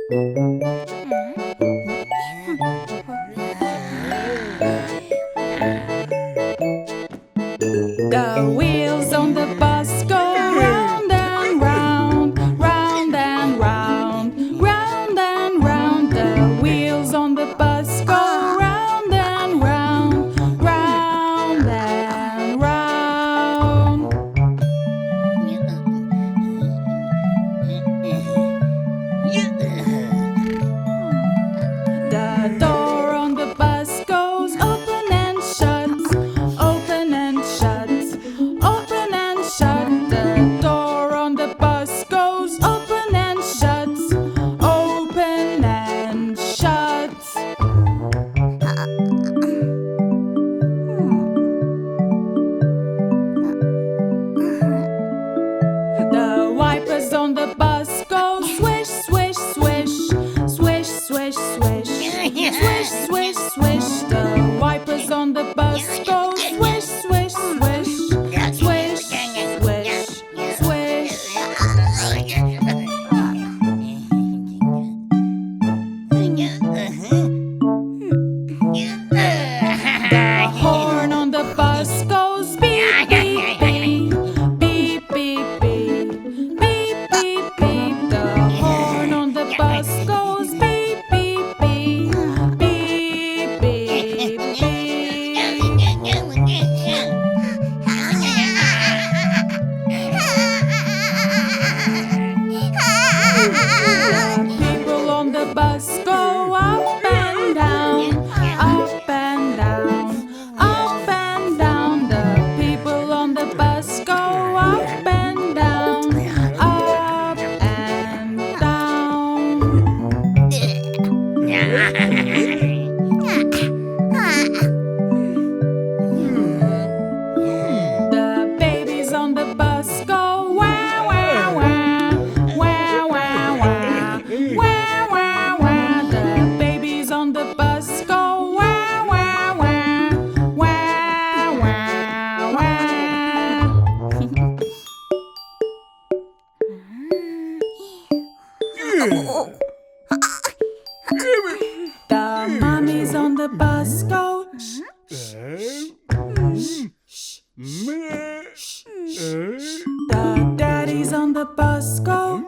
The wheels on the bus go round and round, round and round, round and round. The wheels on the bus go round and round, round and round. The door on the bus goes open and shuts, open and shuts, open and shut. The door on the bus goes open and shuts, open and shuts. The wipers on the bus go swish, swish, swish, swish, swish, swish, swish, swish, swish. The wipers on the bus go swish, swish, swish, swish, swish, swish. The horn on the bus goes beep, beep, beep, beep, beep, beep, beep, beep, beep. The horn on the bus goes beep, beep, beep, beep, beep, beep. People on the bus go up and down, up and down, up and down. The people on the bus go up and down, up and down. The babies on the bus go wah, wah, wah, wah, wah, wah, wah, wah, wah. The babies on the bus go wah, wah, wah, wah, wah, wah. The mummies on the bus go the daddies on the bus go